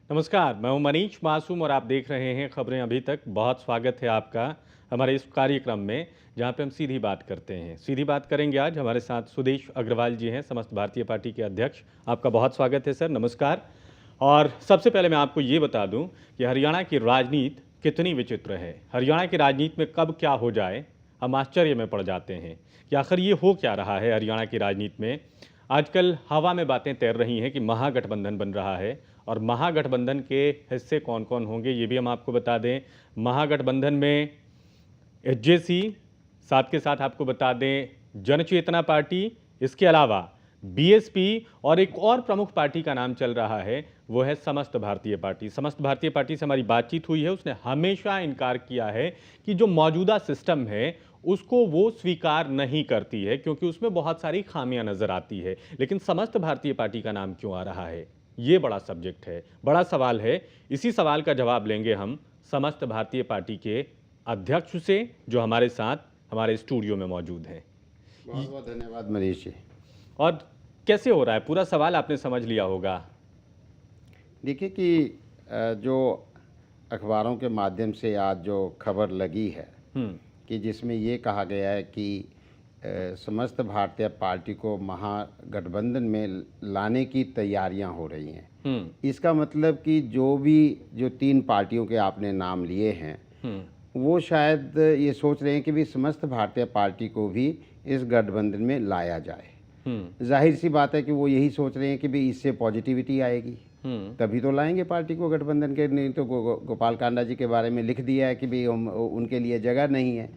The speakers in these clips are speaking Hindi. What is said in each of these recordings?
नमस्कार, मैं हूं मनीष मासूम और आप देख रहे हैं खबरें अभी तक। बहुत स्वागत है आपका हमारे इस कार्यक्रम में, जहां पे हम सीधी बात करते हैं। सीधी बात करेंगे आज हमारे साथ सुदेश अग्रवाल जी हैं, समस्त भारतीय पार्टी के अध्यक्ष। आपका बहुत स्वागत है सर, नमस्कार। और सबसे पहले मैं आपको ये बता दूं कि हरियाणा की राजनीति कितनी विचित्र है। हरियाणा की राजनीति में कब क्या हो जाए हम आश्चर्य में पड़ जाते हैं कि आखिर ये हो क्या रहा है हरियाणा की राजनीति में। आजकल हवा में बातें तैर रही हैं कि महागठबंधन बन रहा है, और महागठबंधन के हिस्से कौन कौन होंगे ये भी हम आपको बता दें। महागठबंधन में एचजेसी, साथ के साथ आपको बता दें जन चेतना पार्टी, इसके अलावा बीएसपी और एक और प्रमुख पार्टी का नाम चल रहा है, वो है समस्त भारतीय पार्टी। समस्त भारतीय पार्टी से हमारी बातचीत हुई है, उसने हमेशा इनकार किया है कि जो मौजूदा सिस्टम है उसको वो स्वीकार नहीं करती है, क्योंकि उसमें बहुत सारी खामियां नजर आती है। लेकिन समस्त भारतीय पार्टी का नाम क्यों आ रहा है, ये बड़ा सब्जेक्ट है, बड़ा सवाल है। इसी सवाल का जवाब लेंगे हम समस्त भारतीय पार्टी के अध्यक्ष से, जो हमारे साथ हमारे स्टूडियो में मौजूद हैं। बहुत बहुत धन्यवाद मनीष जी। और कैसे हो रहा है, पूरा सवाल आपने समझ लिया होगा। देखिए कि जो अखबारों के माध्यम से आज जो खबर लगी है कि जिसमें ये कहा गया है कि समस्त भारतीय पार्टी को महागठबंधन में लाने की तैयारियां हो रही हैं। इसका मतलब कि जो 3 पार्टियों के आपने नाम लिए हैं, वो शायद ये सोच रहे हैं कि भी समस्त भारतीय पार्टी को भी इस गठबंधन में लाया जाए। जाहिर सी बात है कि वो यही सोच रहे हैं कि भी इससे पॉजिटिविटी आएगी, तभी तो लाएंगे पार्टी को गठबंधन के। नहीं तो गोपाल कांडा जी के बारे में लिख दिया है कि भी उनके लिए जगह नहीं है।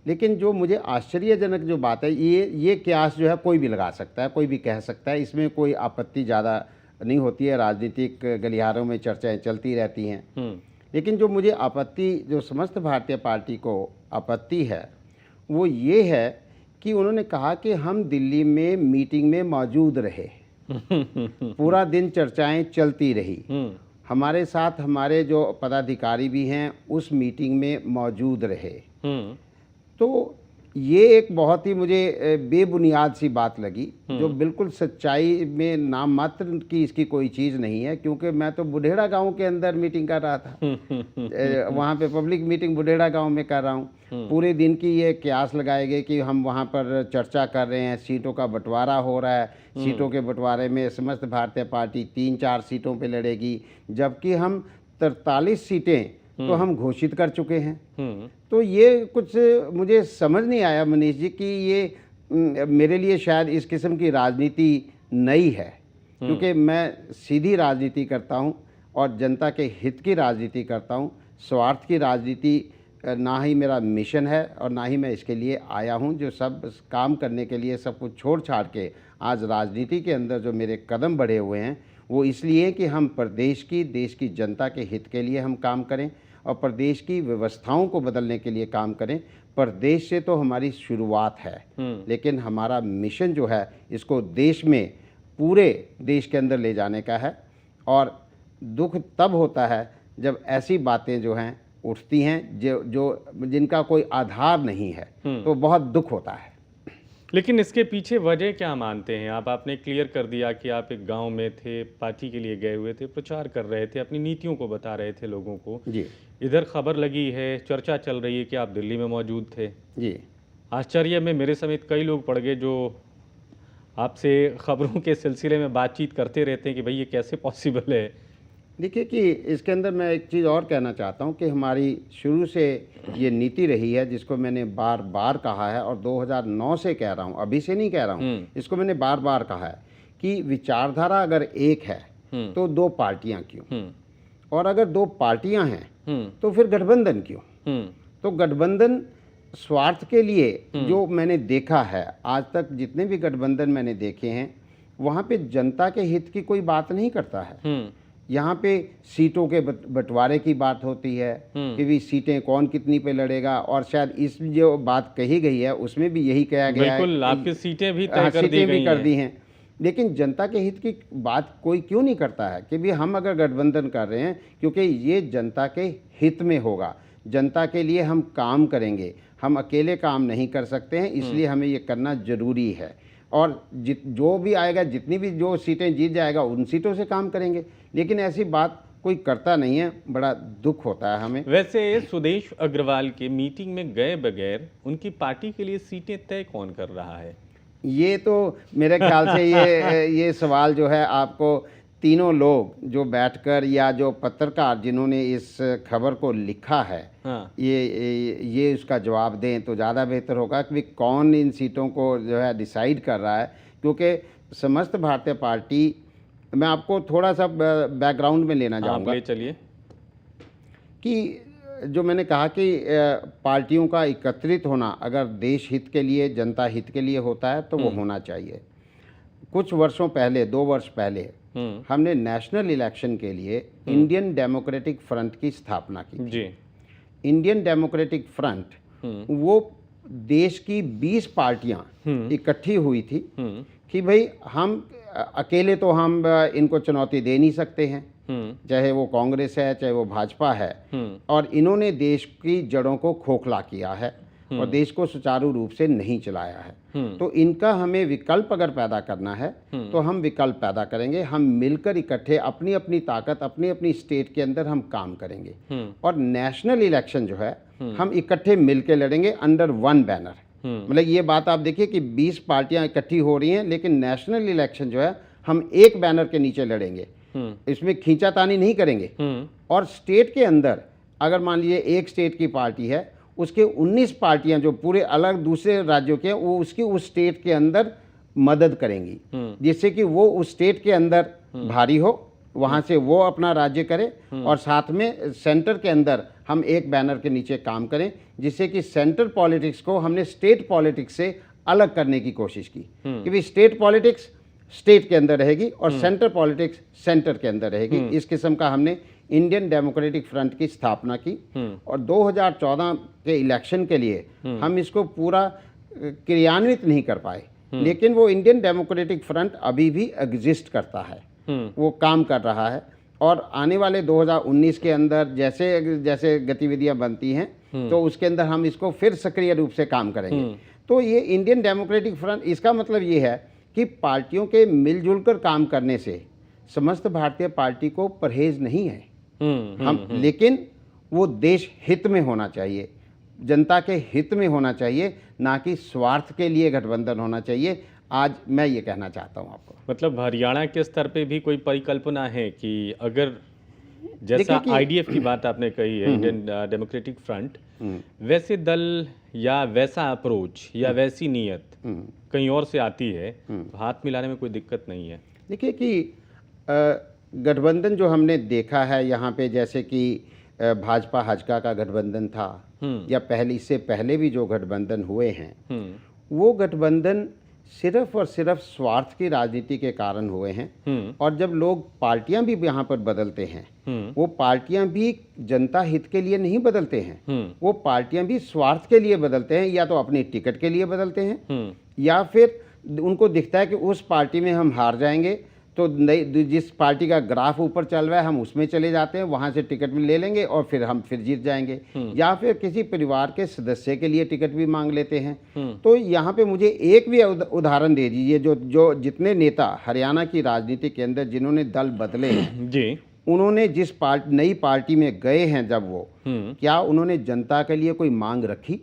लेकिन जो मुझे आश्चर्यजनक जो बात है, ये क्यास जो है कोई भी लगा सकता है, कोई भी कह सकता है, इसमें कोई आपत्ति ज़्यादा नहीं होती है। राजनीतिक गलियारों में चर्चाएं चलती रहती हैं। लेकिन जो मुझे आपत्ति, जो समस्त भारतीय पार्टी को आपत्ति है, वो ये है कि उन्होंने कहा कि हम दिल्ली में मीटिंग में मौजूद रहे, पूरा दिन चर्चाएं चलती रही, हमारे साथ हमारे जो पदाधिकारी भी हैं उस मीटिंग में मौजूद रहे। तो ये एक बहुत ही मुझे बेबुनियाद सी बात लगी, जो बिल्कुल सच्चाई में नाम मात्र की इसकी कोई चीज़ नहीं है। क्योंकि मैं तो बुढ़ेड़ा गांव के अंदर मीटिंग कर रहा था, वहाँ पे पब्लिक मीटिंग बुढ़ेड़ा गांव में कर रहा हूँ। पूरे दिन की ये कयास लगाए गए कि हम वहाँ पर चर्चा कर रहे हैं, सीटों का बंटवारा हो रहा है, सीटों के बंटवारे में समस्त भारतीय पार्टी 3-4 सीटों पर लड़ेगी, जबकि हम 43 सीटें तो हम घोषित कर चुके हैं। तो ये कुछ मुझे समझ नहीं आया मनीष जी कि ये मेरे लिए शायद इस किस्म की राजनीति नई है। क्योंकि मैं सीधी राजनीति करता हूँ और जनता के हित की राजनीति करता हूँ। स्वार्थ की राजनीति ना ही मेरा मिशन है और ना ही मैं इसके लिए आया हूँ। जो सब काम करने के लिए सब कुछ छोड़ छाड़ के आज राजनीति के अंदर जो मेरे कदम बढ़े हुए हैं, वो इसलिए कि हम प्रदेश की, देश की जनता के हित के लिए हम काम करें और प्रदेश की व्यवस्थाओं को बदलने के लिए काम करें। प्रदेश से तो हमारी शुरुआत है, लेकिन हमारा मिशन जो है इसको देश में, पूरे देश के अंदर ले जाने का है। और दुख तब होता है जब ऐसी बातें जो हैं उठती हैं जो जिनका कोई आधार नहीं है, तो बहुत दुख होता है। लेकिन इसके पीछे वजह क्या मानते हैं आप? आपने क्लियर कर दिया कि आप एक गांव में थे, पार्टी के लिए गए हुए थे, प्रचार कर रहे थे, अपनी नीतियों को बता रहे थे लोगों को जी। इधर खबर लगी है, चर्चा चल रही है कि आप दिल्ली में मौजूद थे जी। आश्चर्य में मेरे समेत कई लोग पड़ गए जो आपसे खबरों के सिलसिले में बातचीत करते रहते हैं कि भाई ये कैसे पॉसिबल है। देखिए कि इसके अंदर मैं एक चीज़ और कहना चाहता हूँ कि हमारी शुरू से ये नीति रही है, जिसको मैंने बार बार कहा है और 2009 से कह रहा हूँ, अभी से नहीं कह रहा हूँ, इसको मैंने बार बार कहा है कि विचारधारा अगर एक है तो 2 पार्टियां क्यों, और अगर 2 पार्टियां हैं तो फिर गठबंधन क्यों। तो गठबंधन स्वार्थ के लिए, जो मैंने देखा है आज तक जितने भी गठबंधन मैंने देखे हैं, वहाँ पे जनता के हित की कोई बात नहीं करता है। यहाँ पे सीटों के बंटवारे की बात होती है कि भी सीटें कौन कितनी पे लड़ेगा, और शायद इस जो बात कही गई है उसमें भी यही कहा गया है। बिल्कुल, आपकी सीटें भी तय कर दी हैं। लेकिन जनता के हित की बात कोई क्यों नहीं करता है कि भी हम अगर गठबंधन कर रहे हैं क्योंकि ये जनता के हित में होगा, जनता के लिए हम काम करेंगे, हम अकेले काम नहीं कर सकते हैं, इसलिए हमें ये करना ज़रूरी है। और जो भी आएगा, जितनी भी जो सीटें जीत जाएगा उन सीटों से काम करेंगे, लेकिन ऐसी बात कोई करता नहीं है, बड़ा दुख होता है हमें। वैसे सुदेश अग्रवाल के मीटिंग में गए बगैर उनकी पार्टी के लिए सीटें तय कौन कर रहा है? ये तो मेरे ख्याल से ये सवाल जो है आपको तीनों लोग जो बैठकर या जो पत्रकार जिन्होंने इस खबर को लिखा है, हाँ। ये उसका जवाब दें तो ज़्यादा बेहतर होगा कि कौन इन सीटों को जो है डिसाइड कर रहा है। क्योंकि समस्त भारतीय पार्टी, मैं आपको थोड़ा सा बैकग्राउंड में लेना चाहूँगा। चलिए कि जो मैंने कहा कि पार्टियों का एकत्रित होना अगर देश हित के लिए, जनता हित के लिए होता है तो वो होना चाहिए। कुछ वर्षों पहले, 2 वर्ष पहले हमने नेशनल इलेक्शन के लिए इंडियन डेमोक्रेटिक फ्रंट की स्थापना की जी। इंडियन डेमोक्रेटिक फ्रंट वो देश की 20 पार्टियां इकट्ठी हुई थी कि भाई हम अकेले तो हम इनको चुनौती दे नहीं सकते हैं, चाहे वो कांग्रेस है चाहे वो भाजपा है, और इन्होंने देश की जड़ों को खोखला किया है और देश को सुचारू रूप से नहीं चलाया है। तो इनका हमें विकल्प अगर पैदा करना है तो हम विकल्प पैदा करेंगे, हम मिलकर इकट्ठे अपनी अपनी ताकत अपनी अपनी स्टेट के अंदर हम काम करेंगे, और नेशनल इलेक्शन जो है हम इकट्ठे मिलकर लड़ेंगे अंडर वन बैनर। मतलब ये बात आप देखिए कि 20 पार्टियां इकट्ठी हो रही हैं, लेकिन नेशनल इलेक्शन जो है हम एक बैनर के नीचे लड़ेंगे, इसमें खींचातानी नहीं करेंगे। और स्टेट के अंदर अगर मान लीजिए एक स्टेट की पार्टी है, उसके 19 पार्टियां जो पूरे अलग दूसरे राज्यों के हैं वो उसकी उस स्टेट के अंदर मदद करेंगी, जिससे कि वो उस स्टेट के अंदर भारी हो, वहाँ से वो अपना राज्य करे, और साथ में सेंटर के अंदर हम एक बैनर के नीचे काम करें, जिससे कि सेंटर पॉलिटिक्स को हमने स्टेट पॉलिटिक्स से अलग करने की कोशिश की कि भाई स्टेट पॉलिटिक्स स्टेट के अंदर रहेगी और सेंटर पॉलिटिक्स सेंटर के अंदर रहेगी। इस किस्म का हमने इंडियन डेमोक्रेटिक फ्रंट की स्थापना की, और 2014 के इलेक्शन के लिए हम इसको पूरा क्रियान्वित नहीं कर पाए, लेकिन वो इंडियन डेमोक्रेटिक फ्रंट अभी भी एग्जिस्ट करता है, वो काम कर रहा है। और आने वाले 2019 के अंदर जैसे जैसे गतिविधियां बनती हैं तो उसके अंदर हम इसको फिर सक्रिय रूप से काम करेंगे। तो ये इंडियन डेमोक्रेटिक फ्रंट, इसका मतलब ये है कि पार्टियों के मिलजुल कर काम करने से समस्त भारतीय पार्टी को परहेज नहीं है, लेकिन वो देश हित में होना चाहिए, जनता के हित में होना चाहिए, ना कि स्वार्थ के लिए गठबंधन होना चाहिए। आज मैं ये कहना चाहता हूँ आपको। मतलब हरियाणा के स्तर पे भी कोई परिकल्पना है कि अगर जैसा आईडीएफ की बात आपने कही है, इंडियन डेमोक्रेटिक फ्रंट, वैसे दल या वैसा अप्रोच या वैसी नियत कहीं और से आती है तो हाथ मिलाने में कोई दिक्कत नहीं है? देखिए कि गठबंधन जो हमने देखा है यहाँ पे, जैसे कि भाजपा हजका का गठबंधन था, या पहले इससे पहले भी जो गठबंधन हुए हैं, वो गठबंधन सिर्फ और सिर्फ स्वार्थ की राजनीति के कारण हुए हैं। और जब लोग पार्टियां भी यहाँ पर बदलते हैं, वो पार्टियां भी जनता हित के लिए नहीं बदलते हैं, वो पार्टियां भी स्वार्थ के लिए बदलते हैं, या तो अपनी टिकट के लिए बदलते हैं, या फिर उनको दिखता है कि उस पार्टी में हम हार जाएंगे तो जिस पार्टी का ग्राफ ऊपर चल रहा है हम उसमें चले जाते हैं, वहाँ से टिकट भी ले लेंगे और फिर हम फिर जीत जाएंगे, या फिर किसी परिवार के सदस्य के लिए टिकट भी मांग लेते हैं। तो यहाँ पे मुझे एक भी उदाहरण दे दीजिए जो जितने नेता हरियाणा की राजनीति के अंदर जिन्होंने दल बदले हैं जी, उन्होंने जिस नई पार्टी में गए हैं, जब वो क्या उन्होंने जनता के लिए कोई मांग रखी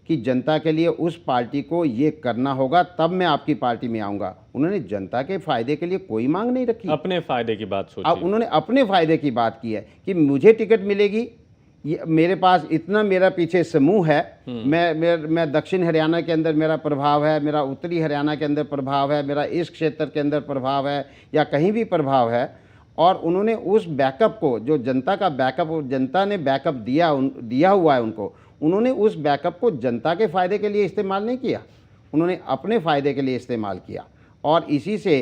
कि जनता के लिए उस पार्टी को ये करना होगा तब मैं आपकी पार्टी में आऊँगा? उन्होंने जनता के फायदे के लिए कोई मांग नहीं रखी, अपने फायदे की बात सोची। उन्होंने अपने फायदे की बात की है कि मुझे टिकट मिलेगी, मेरे पास इतना मेरा पीछे समूह है, मैं दक्षिण हरियाणा के अंदर मेरा प्रभाव है, मेरा उत्तरी हरियाणा के अंदर प्रभाव है, मेरा इस क्षेत्र के अंदर प्रभाव है, या कहीं भी प्रभाव है। और उन्होंने उस बैकअप को, जो जनता का बैकअप, जनता ने बैकअप दिया हुआ है उनको, उन्होंने उस बैकअप को जनता के फ़ायदे के लिए इस्तेमाल नहीं किया, उन्होंने अपने फ़ायदे के लिए इस्तेमाल किया। और इसी से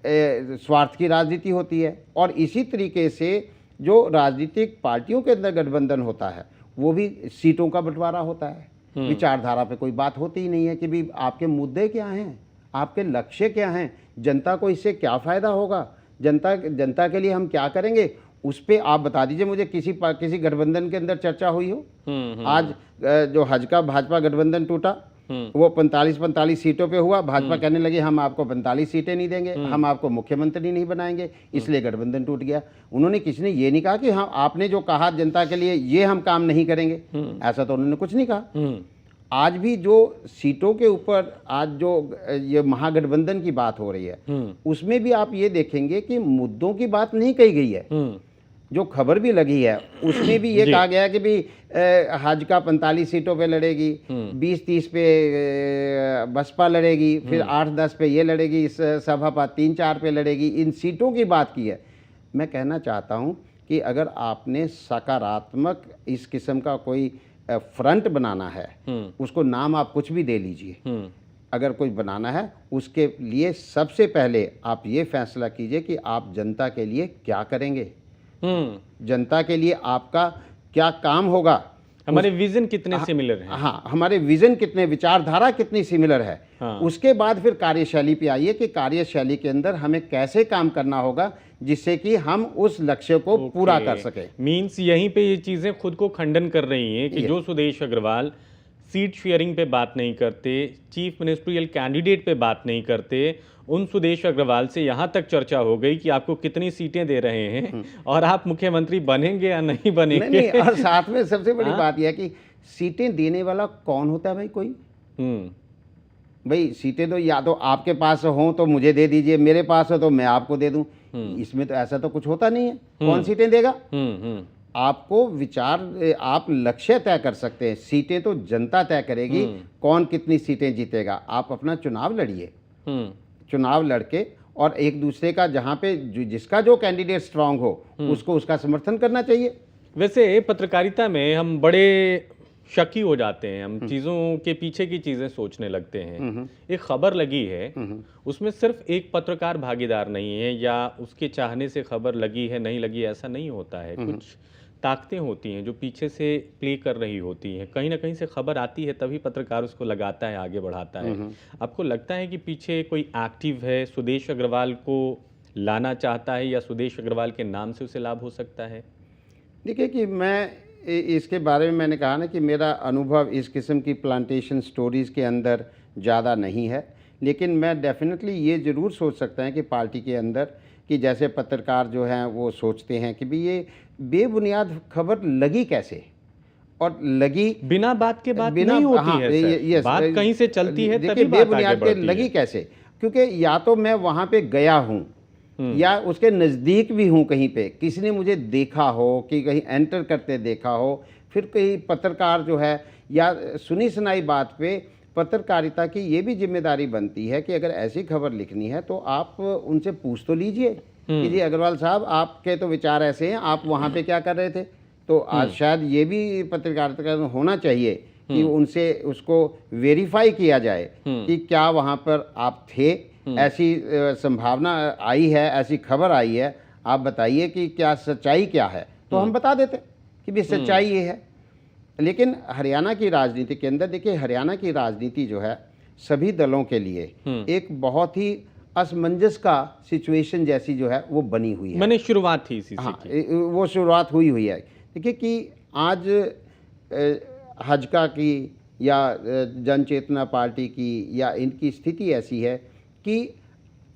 स्वार्थ की राजनीति होती है। और इसी तरीके से जो राजनीतिक पार्टियों के अंदर गठबंधन होता है वो भी सीटों का बंटवारा होता है। विचारधारा पे कोई बात होती ही नहीं है कि भी आपके मुद्दे क्या हैं, आपके लक्ष्य क्या हैं, जनता को इससे क्या फ़ायदा होगा, जनता के लिए हम क्या करेंगे, उस पे आप बता दीजिए मुझे। किसी गठबंधन के अंदर चर्चा हुई हो? आज जो हज का भाजपा गठबंधन टूटा वो 45 सीटों पे हुआ। भाजपा कहने लगी हम आपको 45 सीटें नहीं देंगे, हम आपको मुख्यमंत्री नहीं बनाएंगे, इसलिए गठबंधन टूट गया। उन्होंने किसी ने ये नहीं कहा कि हाँ आपने जो कहा जनता के लिए ये हम काम नहीं करेंगे, ऐसा तो उन्होंने कुछ नहीं कहा। आज भी जो सीटों के ऊपर आज जो ये महागठबंधन की बात हो रही है उसमें भी आप ये देखेंगे कि मुद्दों की बात नहीं कही गई है। जो खबर भी लगी है उसमें भी ये कहा गया है कि भी हज का 45 सीटों पे लड़ेगी, 20-30 पे बसपा लड़ेगी, फिर 8-10 पे ये लड़ेगी, सभापा 3-4 पे लड़ेगी। इन सीटों की बात की है। मैं कहना चाहता हूँ कि अगर आपने सकारात्मक इस किस्म का कोई फ्रंट बनाना है, उसको नाम आप कुछ भी दे लीजिए, अगर कोई बनाना है उसके लिए सबसे पहले आप ये फैसला कीजिए कि आप जनता के लिए क्या करेंगे, जनता के लिए आपका क्या काम होगा, हमारे विजन कितने सिमिलर हैं। हाँ, हमारे विजन कितने, विचारधारा कितनी सिमिलर है। हाँ। उसके बाद फिर कार्यशैली पे आइए कि कार्यशैली के अंदर हमें कैसे काम करना होगा जिससे कि हम उस लक्ष्य को पूरा कर सके। मीन्स यहीं पे ये चीजें खुद को खंडन कर रही हैं कि जो सुदेश अग्रवाल सीट शेयरिंग पे बात नहीं करते, चीफ मिनिस्ट्रियल कैंडिडेट पे बात नहीं करते, उन सुदेश अग्रवाल से यहाँ तक चर्चा हो गई कि आपको कितनी सीटें दे रहे हैं और आप मुख्यमंत्री बनेंगे या नहीं बनेंगे। नहीं, और साथ में सबसे बड़ी बात यह है कि सीटें देने वाला कौन होता है भाई? कोई भाई सीटें तो या तो आपके पास हो तो मुझे दे दीजिए, मेरे पास हो तो मैं आपको दे दूं। इसमें तो ऐसा तो कुछ होता नहीं है। कौन सीटें देगा? आपको आप लक्ष्य तय कर सकते हैं, सीटें तो जनता तय करेगी कौन कितनी सीटें जीतेगा। आप अपना चुनाव लड़िए, चुनाव लड़के और एक दूसरे का जहां पे जिसका जो कैंडिडेट स्ट्रांग हो उसको उसका समर्थन करना चाहिए। वैसे पत्रकारिता में हम बड़े शकी हो जाते हैं, हम चीज़ों के पीछे की चीज़ें सोचने लगते हैं। एक खबर लगी है, उसमें सिर्फ एक पत्रकार भागीदार नहीं है या उसके चाहने से खबर लगी है नहीं लगी ऐसा नहीं होता है। कुछ ताकतें होती हैं जो पीछे से प्ले कर रही होती हैं। कहीं ना कहीं से खबर आती है तभी पत्रकार उसको लगाता है, आगे बढ़ाता है। आपको लगता है कि पीछे कोई एक्टिव है, सुदेश अग्रवाल को लाना चाहता है या सुदेश अग्रवाल के नाम से उसे लाभ हो सकता है? देखिए कि मैं इसके बारे में मैंने कहा ना कि मेरा अनुभव इस किस्म की प्लांटेशन स्टोरीज़ के अंदर ज़्यादा नहीं है, लेकिन मैं डेफिनेटली ये ज़रूर सोच सकता है कि पार्टी के अंदर कि जैसे पत्रकार जो हैं वो सोचते हैं कि भी ये बेबुनियाद खबर लगी कैसे, और लगी बिना बात के बात नहीं होती है। बात कहीं से चलती है तभी बात बेबुनियाद के लगी कैसे, क्योंकि या तो मैं वहाँ पे गया हूँ या उसके नज़दीक भी हूँ, कहीं पे किसी ने मुझे देखा हो कि कहीं एंटर करते देखा हो, फिर कहीं पत्रकार जो है या सुनी सुनाई बात पे पत्रकारिता की ये भी जिम्मेदारी बनती है कि अगर ऐसी खबर लिखनी है तो आप उनसे पूछ तो लीजिए कि जी अग्रवाल साहब आपके तो विचार ऐसे हैं, आप वहाँ पे क्या कर रहे थे। तो आज शायद ये भी पत्रकारिता का होना चाहिए कि उनसे उसको वेरीफाई किया जाए कि क्या वहाँ पर आप थे, ऐसी संभावना आई है, ऐसी खबर आई है, आप बताइए कि क्या सच्चाई क्या है, तो हम बता देते कि भी सच्चाई ये है। लेकिन हरियाणा की राजनीति के अंदर देखिए, हरियाणा की राजनीति जो है सभी दलों के लिए एक बहुत ही असमंजस का सिचुएशन जैसी जो है वो बनी हुई है। मैंने शुरुआत थी इसी से वो शुरुआत हुई है। देखिए कि आज हजका की या जन चेतना पार्टी की या इनकी स्थिति ऐसी है कि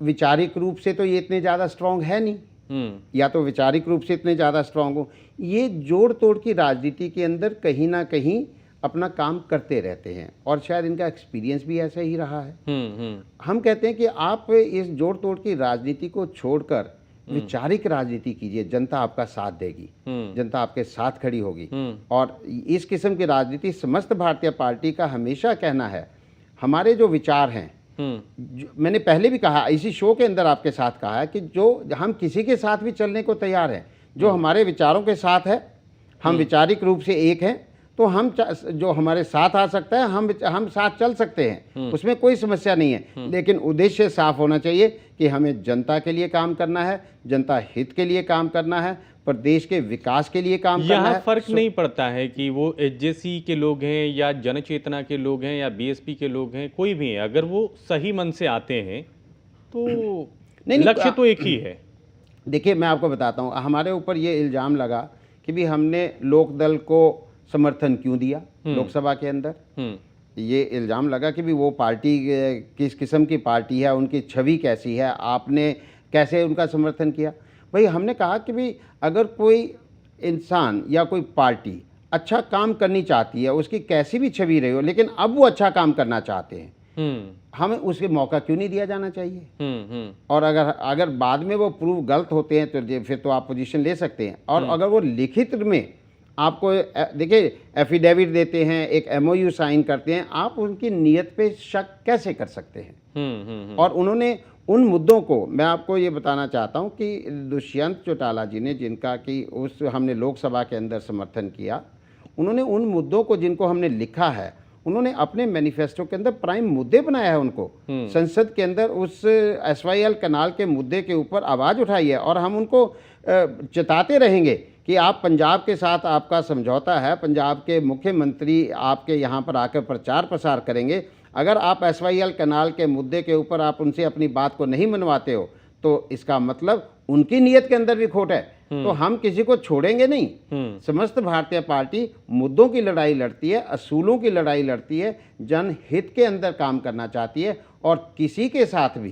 विचारिक रूप से तो ये इतने ज़्यादा स्ट्रांग है नहीं, या तो विचारिक रूप से इतने ज़्यादा स्ट्रांग हो, ये जोड़ तोड़ की राजनीति के अंदर कहीं ना कहीं अपना काम करते रहते हैं और शायद इनका एक्सपीरियंस भी ऐसा ही रहा है। हम कहते हैं कि आप इस जोड़ तोड़ की राजनीति को छोड़कर विचारिक राजनीति कीजिए, जनता आपका साथ देगी, जनता आपके साथ खड़ी होगी। और इस किस्म की राजनीति समस्त भारतीय पार्टी का हमेशा कहना है, हमारे जो विचार हैं, मैंने पहले भी कहा इसी शो के अंदर आपके साथ कहा है कि जो हम किसी के साथ भी चलने को तैयार हैं, जो हमारे विचारों के साथ है, हम विचारिक रूप से एक हैं, तो हम जो हमारे साथ आ सकता है हम साथ चल सकते हैं, उसमें कोई समस्या नहीं है। लेकिन उद्देश्य साफ होना चाहिए कि हमें जनता के लिए काम करना है, जनता हित के लिए काम करना है, प्रदेश के विकास के लिए काम करना है। फर्क नहीं पड़ता है कि वो एचजेसी के लोग हैं या जनचेतना के लोग हैं या बीएसपी के लोग हैं, कोई भी है, अगर वो सही मन से आते हैं तो लक्ष्य तो एक ही है। देखिए मैं आपको बताता हूँ, हमारे ऊपर ये इल्ज़ाम लगा कि भी हमने लोकदल को समर्थन क्यों दिया लोकसभा के अंदर। ये इल्ज़ाम लगा कि भी वो पार्टी किस किस्म की पार्टी है, उनकी छवि कैसी है, आपने कैसे उनका समर्थन किया। भाई हमने कहा कि भी अगर कोई इंसान या कोई पार्टी अच्छा काम करनी चाहती है, उसकी कैसी भी छवि रही हो, लेकिन अब वो अच्छा काम करना चाहते हैं, हमें उसके मौका क्यों नहीं दिया जाना चाहिए। और अगर बाद में वो प्रूव गलत होते हैं तो फिर तो आप पोजीशन ले सकते हैं। और अगर वो लिखित में आपको देखिए एफिडेविट देते हैं, एक एमओयू साइन करते हैं, आप उनकी नीयत पे शक कैसे कर सकते हैं। और उन्होंने उन मुद्दों को, मैं आपको ये बताना चाहता हूँ कि दुष्यंत चौटाला जी ने, जिनका कि उस हमने लोकसभा के अंदर समर्थन किया, उन्होंने उन मुद्दों को जिनको हमने लिखा है, उन्होंने अपने मैनिफेस्टो के अंदर प्राइम मुद्दे बनाया है। उनको संसद के अंदर उस SYL कैनाल के मुद्दे के ऊपर आवाज़ उठाई है। और हम उनको चेताते रहेंगे कि आप पंजाब के साथ आपका समझौता है, पंजाब के मुख्यमंत्री आपके यहाँ पर आकर प्रचार प्रसार करेंगे, अगर आप SYL कैनाल के मुद्दे के ऊपर आप उनसे अपनी बात को नहीं मनवाते हो तो इसका मतलब उनकी नीयत के अंदर भी खोट है। तो हम किसी को छोड़ेंगे नहीं। समस्त भारतीय पार्टी मुद्दों की लड़ाई लड़ती है, असूलों की लड़ाई लड़ती है, जनहित के अंदर काम करना चाहती है। और किसी के साथ भी,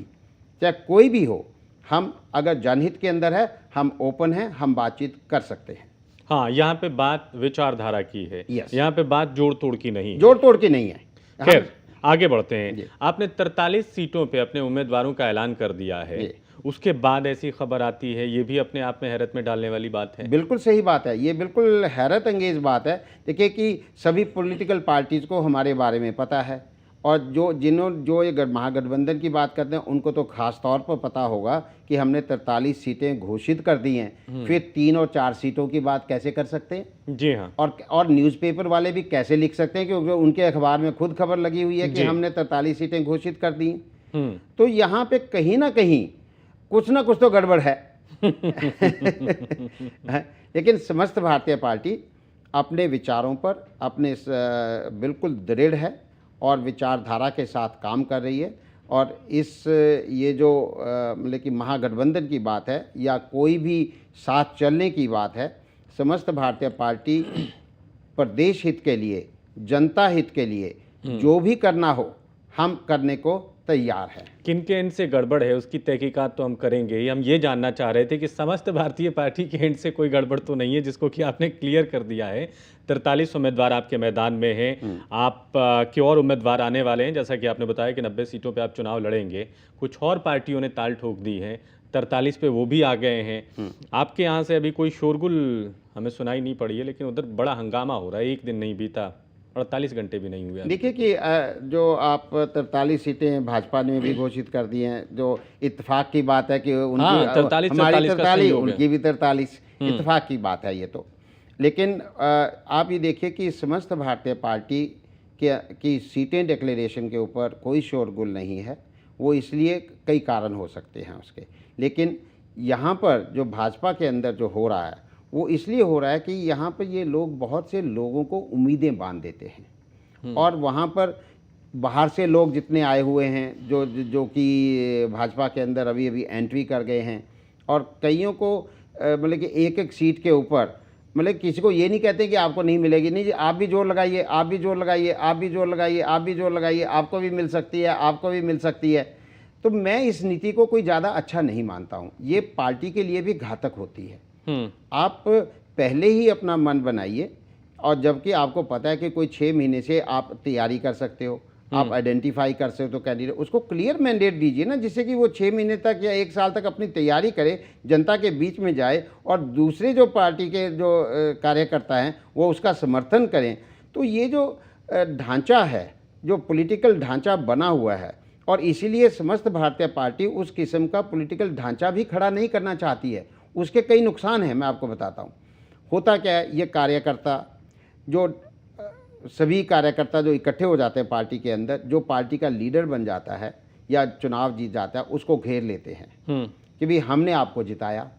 चाहे कोई भी हो, हम अगर जनहित के अंदर है, हम ओपन हैं, हम बातचीत कर सकते हैं। हाँ, यहाँ पे बात विचारधारा की है, यहाँ पे बात जोड़ तोड़ की नहीं, जोड़ तोड़ की नहीं है। खैर आगे बढ़ते हैं। आपने 43 सीटों पे अपने उम्मीदवारों का ऐलान कर दिया है, उसके बाद ऐसी खबर आती है, ये भी अपने आप में हैरत में डालने वाली बात है। बिल्कुल सही बात है, ये बिल्कुल हैरत अंगेज बात है। देखिए कि सभी पॉलिटिकल पार्टीज़ को हमारे बारे में पता है, और जो ये महागठबंधन की बात करते हैं उनको तो खास तौर पर पता होगा कि हमने 43 सीटें घोषित कर दी हैं, फिर 3 और 4 सीटों की बात कैसे कर सकते हैं। जी हाँ। और न्यूज़पेपर वाले भी कैसे लिख सकते हैं, क्योंकि उनके अखबार में खुद खबर लगी हुई है कि हमने 43 सीटें घोषित कर दी। तो यहाँ पे कहीं ना कहीं कुछ ना कुछ तो गड़बड़ है। लेकिन समस्त भारतीय पार्टी अपने विचारों पर अपने बिल्कुल दृढ़ है और विचारधारा के साथ काम कर रही है। और ये जो मतलब कि महागठबंधन की बात है या कोई भी साथ चलने की बात है, समस्त भारतीय पार्टी प्रदेश हित के लिए, जनता हित के लिए जो भी करना हो हम करने को तैयार है। किनके एंड से गड़बड़ है उसकी तहकीकात तो हम करेंगे ही। हम ये जानना चाह रहे थे कि समस्त भारतीय पार्टी के एंड से कोई गड़बड़ तो नहीं है, जिसको कि आपने क्लियर कर दिया है। 43 उम्मीदवार आपके मैदान में हैं, आप के और उम्मीदवार आने वाले हैं, जैसा कि आपने बताया कि 90 सीटों पे आप चुनाव लड़ेंगे। कुछ और पार्टियों ने ताल ठोक दी है, 43 पे वो भी आ गए हैं। आपके यहाँ से अभी कोई शोरगुल हमें सुनाई नहीं पड़ी है, लेकिन उधर बड़ा हंगामा हो रहा है, एक दिन नहीं बीता, 48 घंटे भी नहीं हुए। देखिए कि जो आप 43 सीटें भाजपा ने भी घोषित कर दी हैं, जो इत्तेफाक की बात है कि उनकी हमारी 43 उनकी भी 43, इत्तेफाक की बात है ये तो। लेकिन आप ये देखिए कि समस्त भारतीय पार्टी की सीटें डिक्लेरेशन के ऊपर कोई शोरगुल नहीं है। वो इसलिए कई कारण हो सकते हैं उसके, लेकिन यहाँ पर जो भाजपा के अंदर जो हो रहा है वो इसलिए हो रहा है कि यहाँ पर ये लोग बहुत से लोगों को उम्मीदें बांध देते हैं। और वहाँ पर बाहर से लोग जितने आए हुए हैं जो कि भाजपा के अंदर अभी अभी एंट्री कर गए हैं, और कईयों को मतलब कि एक एक सीट के ऊपर, मतलब किसी को ये नहीं कहते कि आपको नहीं मिलेगी, नहीं जी आप भी जोर लगाइए, आप भी जोर लगाइए, आप भी जोर लगाइए, आप भी जोर लगाइए, आपको भी मिल सकती है, आपको भी मिल सकती है। तो मैं इस नीति को कोई ज़्यादा अच्छा नहीं मानता हूँ, ये पार्टी के लिए भी घातक होती है। आप पहले ही अपना मन बनाइए, और जबकि आपको पता है कि कोई 6 महीने से आप तैयारी कर सकते हो, आप आइडेंटिफाई कर सकते हो कैंडिडेट, उसको क्लियर मैंडेट दीजिए ना, जिससे कि वो 6 महीने तक या 1 साल तक अपनी तैयारी करे, जनता के बीच में जाए, और दूसरे जो पार्टी के जो कार्यकर्ता हैं वो उसका समर्थन करें। तो ये जो ढांचा है, जो पॉलिटिकल ढांचा बना हुआ है, और इसीलिए समस्त भारतीय पार्टी उस किस्म का पॉलिटिकल ढांचा भी खड़ा नहीं करना चाहती है। उसके कई नुकसान हैं, मैं आपको बताता हूँ। होता क्या है, ये कार्यकर्ता जो सभी कार्यकर्ता जो इकट्ठे हो जाते हैं पार्टी के अंदर, जो पार्टी का लीडर बन जाता है या चुनाव जीत जाता है उसको घेर लेते हैं कि भाई हमने आपको जिताया।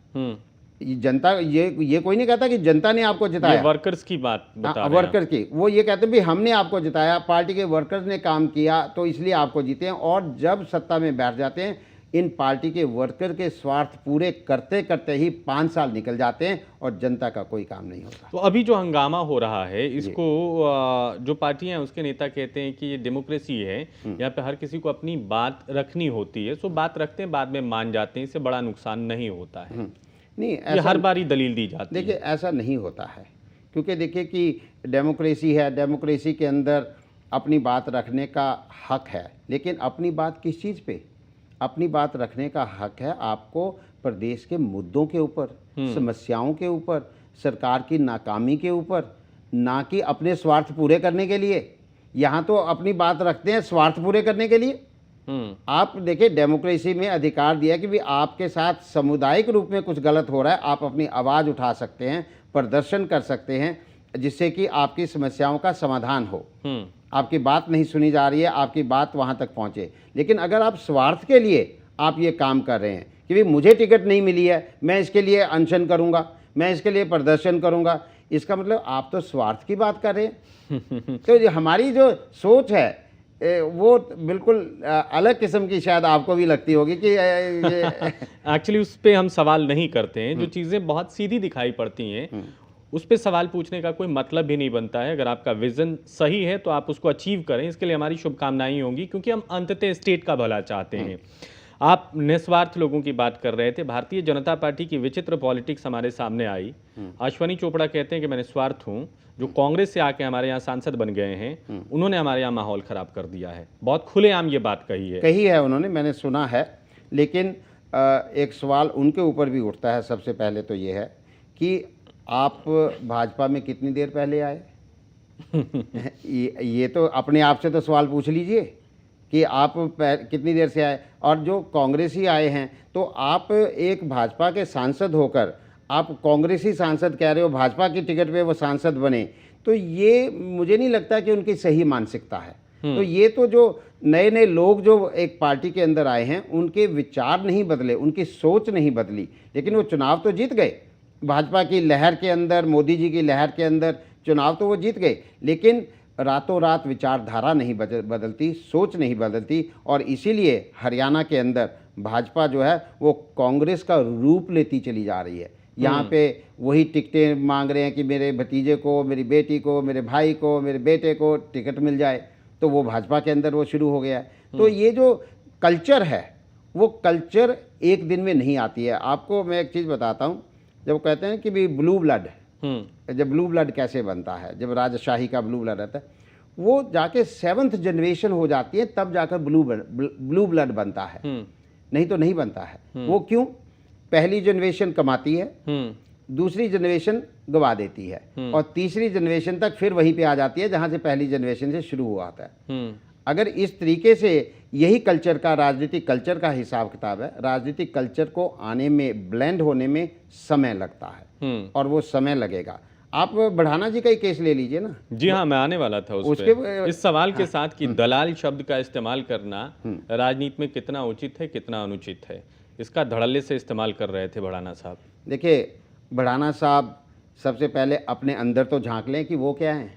ये जनता, ये कोई नहीं कहता कि जनता ने आपको जिताया, वर्कर्स की बात बता रहे हैं वर्कर की, वो ये कहते हैं भाई हमने आपको जिताया, पार्टी के वर्कर्स ने काम किया तो इसलिए आपको जीते हैं। और जब सत्ता में बैठ जाते हैं, इन पार्टी के वर्कर के स्वार्थ पूरे करते करते ही 5 साल निकल जाते हैं और जनता का कोई काम नहीं होता। तो अभी जो हंगामा हो रहा है इसको जो पार्टियां हैं उसके नेता कहते हैं कि ये डेमोक्रेसी है, यहाँ पे हर किसी को अपनी बात रखनी होती है, सो बात रखते हैं, बाद में मान जाते हैं, इससे बड़ा नुकसान नहीं होता है। नहीं, ये हर बारी दलील दी जाती है। देखिए ऐसा नहीं होता है, क्योंकि देखिए कि डेमोक्रेसी है, डेमोक्रेसी के अंदर अपनी बात रखने का हक है, लेकिन अपनी बात किस चीज़ पे? अपनी बात रखने का हक है आपको प्रदेश के मुद्दों के ऊपर, समस्याओं के ऊपर, सरकार की नाकामी के ऊपर, ना कि अपने स्वार्थ पूरे करने के लिए। यहाँ तो अपनी बात रखते हैं स्वार्थ पूरे करने के लिए। आप देखिए डेमोक्रेसी में अधिकार दिया कि भी आपके साथ सामुदायिक रूप में कुछ गलत हो रहा है, आप अपनी आवाज़ उठा सकते हैं, प्रदर्शन कर सकते हैं, जिससे कि आपकी समस्याओं का समाधान हो। आपकी बात नहीं सुनी जा रही है, आपकी बात वहाँ तक पहुँचे। लेकिन अगर आप स्वार्थ के लिए आप ये काम कर रहे हैं कि भाई मुझे टिकट नहीं मिली है, मैं इसके लिए अनशन करूँगा, मैं इसके लिए प्रदर्शन करूँगा, इसका मतलब आप तो स्वार्थ की बात कर रहे हैं। तो हमारी जो सोच है वो बिल्कुल अलग किस्म की शायद आपको भी लगती होगी कि एक्चुअली उस पर हम सवाल नहीं करते हैं। जो चीज़ें बहुत सीधी दिखाई पड़ती हैं उस पर सवाल पूछने का कोई मतलब भी नहीं बनता है। अगर आपका विजन सही है तो आप उसको अचीव करें, इसके लिए हमारी शुभकामनाएं होंगी, क्योंकि हम अंततः स्टेट का भला चाहते हैं। आप निस्वार्थ लोगों की बात कर रहे थे। भारतीय जनता पार्टी की विचित्र पॉलिटिक्स हमारे सामने आई। अश्वनी चोपड़ा कहते हैं कि मैं निस्वार्थ हूँ। जो कांग्रेस से आके हमारे यहाँ सांसद बन गए हैं उन्होंने हमारे यहाँ माहौल खराब कर दिया है। बहुत खुलेआम ये बात कही है उन्होंने, मैंने सुना है। लेकिन एक सवाल उनके ऊपर भी उठता है। सबसे पहले तो ये है कि आप भाजपा में कितनी देर पहले आए? ये तो अपने आप से तो सवाल पूछ लीजिए कि आप कितनी देर से आए। और जो कांग्रेसी आए हैं तो आप एक भाजपा के सांसद होकर आप कांग्रेसी सांसद कह रहे हो, भाजपा की टिकट पे वो सांसद बने, तो ये मुझे नहीं लगता कि उनकी सही मानसिकता है। तो ये तो जो नए नए लोग जो एक पार्टी के अंदर आए हैं उनके विचार नहीं बदले, उनकी सोच नहीं बदली, लेकिन वो चुनाव तो जीत गए। भाजपा की लहर के अंदर, मोदी जी की लहर के अंदर चुनाव तो वो जीत गए, लेकिन रातों रात विचारधारा नहीं बदलती, सोच नहीं बदलती। और इसीलिए हरियाणा के अंदर भाजपा जो है वो कांग्रेस का रूप लेती चली जा रही है। यहाँ पे वही टिकटें मांग रहे हैं कि मेरे भतीजे को, मेरी बेटी को, मेरे भाई को, मेरे बेटे को टिकट मिल जाए, तो वो भाजपा के अंदर वो शुरू हो गया है। तो ये जो कल्चर है वो कल्चर एक दिन में नहीं आती है। आपको मैं एक चीज़ बताता हूँ, जब कहते हैं कि भी ब्लू ब्लड, जब ब्लू ब्लड कैसे बनता है, जब राजशाही का ब्लू ब्लड रहता है, वो जाके 7th जनरेशन हो जाती है, तब जाकर ब्लू ब्लड बनता है, नहीं तो नहीं बनता है। वो क्यों? पहली जनरेशन कमाती है, दूसरी जनरेशन गवा देती है, और तीसरी जनरेशन तक फिर वहीं पे आ जाती है जहां से पहली जनरेशन से शुरू हुआ था। अगर इस तरीके से यही कल्चर का, राजनीतिक कल्चर का हिसाब किताब है, राजनीतिक कल्चर को आने में, ब्लेंड होने में समय लगता है, और वो समय लगेगा। आप बढ़ाना जी का ही केस ले लीजिए ना। जी हाँ, मैं आने वाला था उसके इस सवाल के साथ कि दलाल शब्द का इस्तेमाल करना राजनीति में कितना उचित है, कितना अनुचित है, इसका धड़ल्ले से इस्तेमाल कर रहे थे भड़ाना साहब। देखिए, भड़ाना साहब सबसे पहले अपने अंदर तो झांक लें कि वो क्या हैं,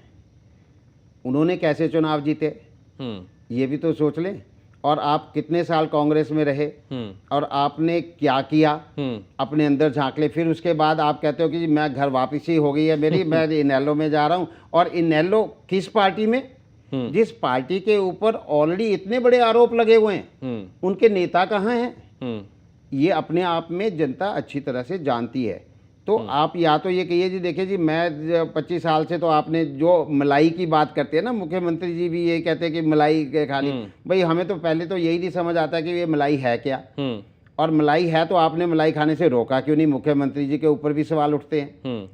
उन्होंने कैसे चुनाव जीते, ये भी तो सोच लें। और आप कितने साल कांग्रेस में रहे और आपने क्या किया, अपने अंदर झांक ले। फिर उसके बाद आप कहते हो कि जी मैं घर वापसी हो गई है मेरी, मैं इनेलो में जा रहा हूँ। और इनेलो किस पार्टी में? जिस पार्टी के ऊपर ऑलरेडी इतने बड़े आरोप लगे हुए हैं, उनके नेता कहाँ हैं? ये अपने आप में जनता अच्छी तरह से जानती है। तो आप या तो ये कहिए जी देखिए जी मैं 25 साल से, तो आपने जो मलाई की बात करते हैं ना, मुख्यमंत्री जी भी ये कहते हैं कि मलाई खानी, भाई हमें तो पहले तो यही नहीं समझ आता कि ये मलाई है क्या, और मलाई है तो आपने मलाई खाने से रोका क्यों नहीं? मुख्यमंत्री जी के ऊपर भी सवाल उठते हैं।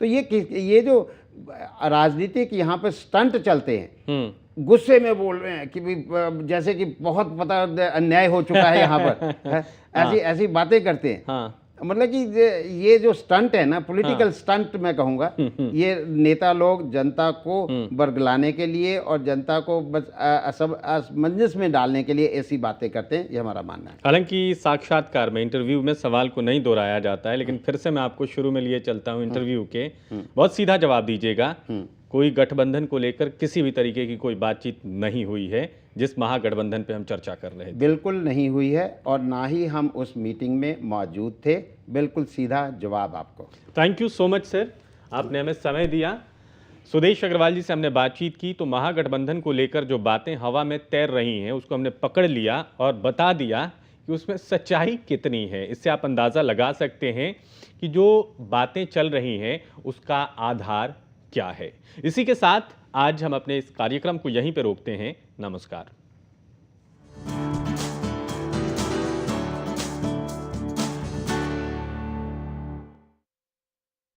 तो ये जो राजनीतिक यहाँ पर स्टंट चलते हैं, गुस्से में बोल रहे हैं कि जैसे कि बहुत पता अन्याय हो चुका है यहाँ पर, ऐसी बातें करते हैं। मतलब कि ये जो स्टंट है ना, पॉलिटिकल स्टंट मैं कहूँगा, ये नेता लोग जनता को बरगलाने के लिए और जनता को बस असमंजस में डालने के लिए ऐसी बातें करते हैं, ये हमारा मानना है। हालांकि साक्षात्कार में, इंटरव्यू में सवाल को नहीं दोहराया जाता है, लेकिन फिर से मैं आपको शुरू में लिए चलता हूँ इंटरव्यू के। बहुत सीधा जवाब दीजिएगा, कोई गठबंधन को लेकर किसी भी तरीके की कोई बातचीत नहीं हुई है जिस महागठबंधन पे हम चर्चा कर रहे थे? बिल्कुल नहीं हुई है और ना ही हम उस मीटिंग में मौजूद थे। बिल्कुल सीधा जवाब आपको। Thank you so much sir, आपने हमें समय दिया। सुदेश अग्रवाल जी से हमने बातचीत की तो महागठबंधन को लेकर जो बातें हवा में तैर रही हैं उसको हमने पकड़ लिया और बता दिया कि उसमें सच्चाई कितनी है। इससे आप अंदाज़ा लगा सकते हैं कि जो बातें चल रही हैं उसका आधार क्या है। इसी के साथ आज हम अपने इस कार्यक्रम को यहीं पर रोकते हैं। नमस्कार।